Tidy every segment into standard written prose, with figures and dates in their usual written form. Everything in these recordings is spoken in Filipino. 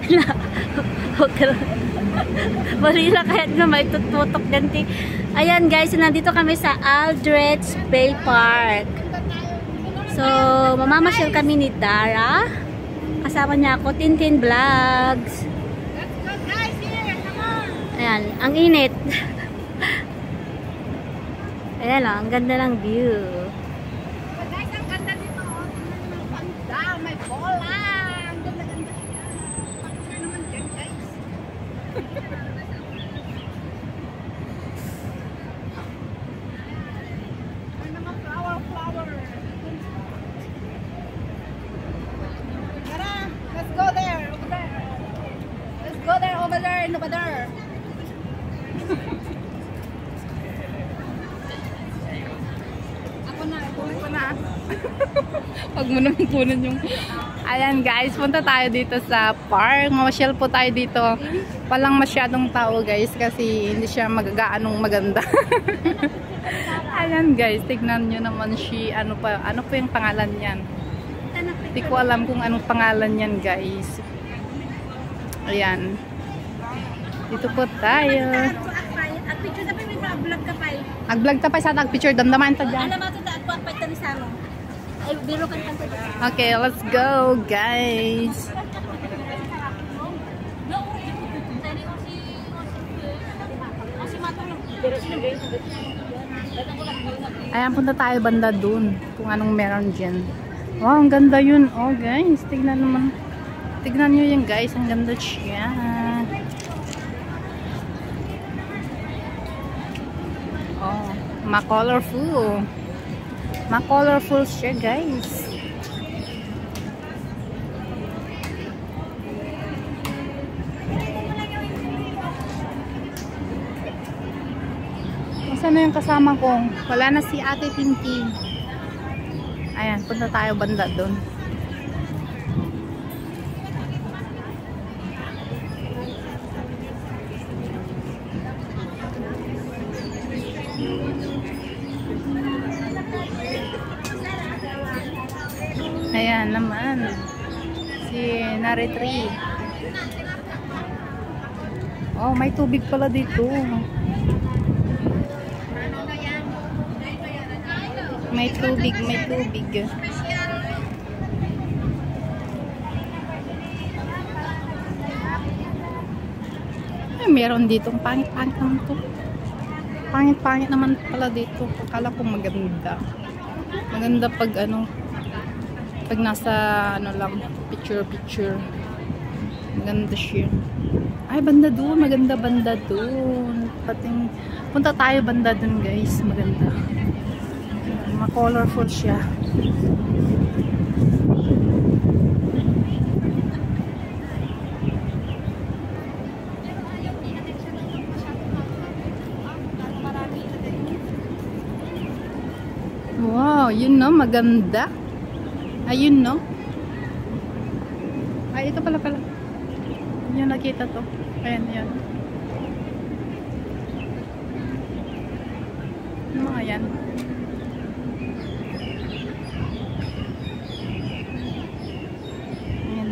Marina. Marina kahit na may tututok ganti. Ayan guys, nandito kami sa Aldrich Bay Park. So, mamamasyal kami ni Dara. Kasama niya ako, Tintin Vlogs. Ayan, ang init. Ayan lang, ang ganda ng view. Guys, ang ganda dito. Ang ganda, may bola. Ang ganda-ganda. Pag-share naman dyan, guys. May naman flower. Tara, let's go there, over there. Let's go there, over there, and over there. Huwag mo naman punan yung... Ayan guys, punta tayo dito sa park. Mamasyal po tayo dito. Walang masyadong tao guys kasi hindi siya magagaanong maganda. Ayan guys, tignan nyo naman siya. Ano po yung pangalan yan? Hindi ko alam kung anong pangalan yan guys. Ayan. Dito po tayo. Ag-vlog ka pa sa tag-picture. Damdaman ta dyan. Alam mo ito, pa ito ni Samo. Ay, biro kan kanto. Okay, let's go, guys. Ayan, punta tayo banda dun. Kung anong meron dyan. Wow, ang ganda yun. Oh, guys, tignan naman. Tignan nyo yun, guys. Ang ganda siya. Oh, ma-colorful. Ma-colorful siya, guys. Saan na yung kasama ko? Wala na si Ate Pinky. Ayan, punta tayo banda doon. Ayan naman. Si Naretri. Oh, may tubig pala dito. May tubig. Ay, meron dito. Pangit-pangit naman to. Pangit-pangit naman pala dito. Akala ko maganda. Maganda pag pag nasa lang, picture. Maganda siya. Ay, banda doon. Maganda banda doon. Punta tayo banda doon, guys. Maganda. Ma-colorful siya. Wow, yun no, maganda. Ayun no. Ay, ito pala. Yan, nakita to. Ayan, yan. Ano mga yan? Ayan.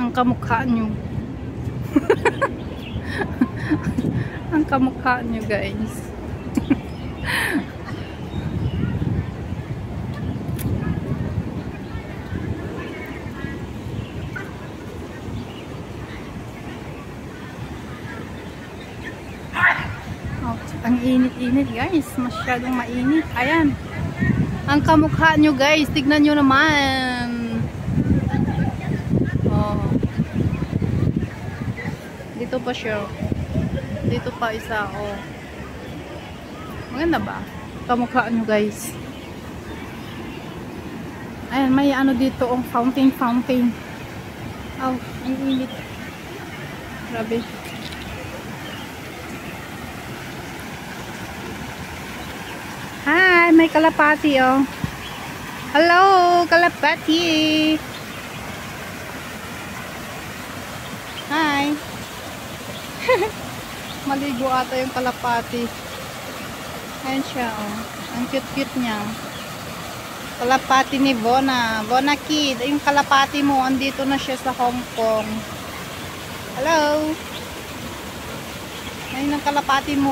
Ang kamukha nyo. Ang kamukha nyo, guys. Ang init-init guys, masyadong mainit. Ayan, ang kamukha nyo guys, tignan nyo naman. Oh, dito pa siya, dito pa isa. Oh, maganda ba? Kamukha nyo guys. Ayan, may dito ang fountain. Oh, ang init. Grabe. Hi, may kalapati oh. Hello, kalapati. Hi. Maligo ata yung kalapati. Ayan siya oh. Ang cute-cute niya. Kalapati ni Bona. Bona Kid. Yung kalapati mo, andito na siya sa Hong Kong. Hello? Ayun ang kalapati mo.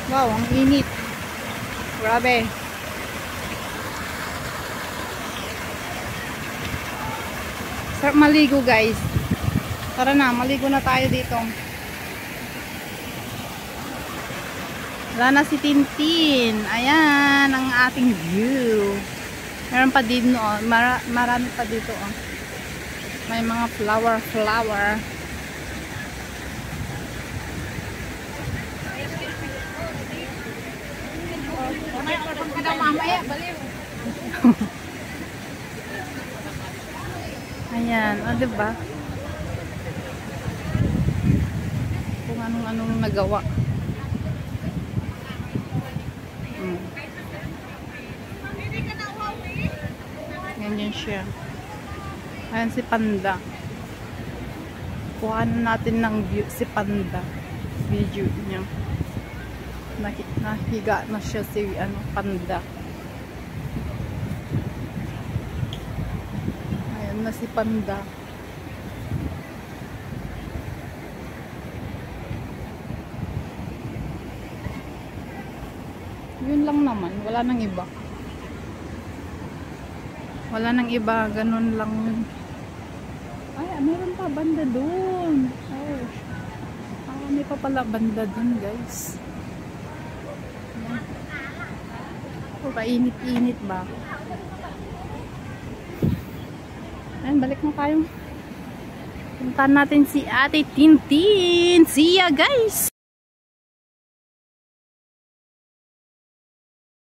Wow, ang init. Grabe. Sarap maligo, guys. Tara na, maligo na tayo dito. Wala na si Tintin. Ayan, ang ating view. Meron pa din, oh. Marami pa dito, oh. May mga flower. Ayan, o, diba? Kung anong nagawa. Ganyan siya. Ayan si Panda. Kuhaan natin ng view si Panda. Video niya. Nahiga na siya si Panda. Ayan na si Panda. Yun lang naman. Wala nang iba. Wala nang iba. Ganun lang yun. Ay, meron pa banda dun. Oh. May pa pala banda dun, guys. Oh, kainit-init ba? Ayan, balik na tayo. Puntahan natin si Ate Tintin. See ya, guys!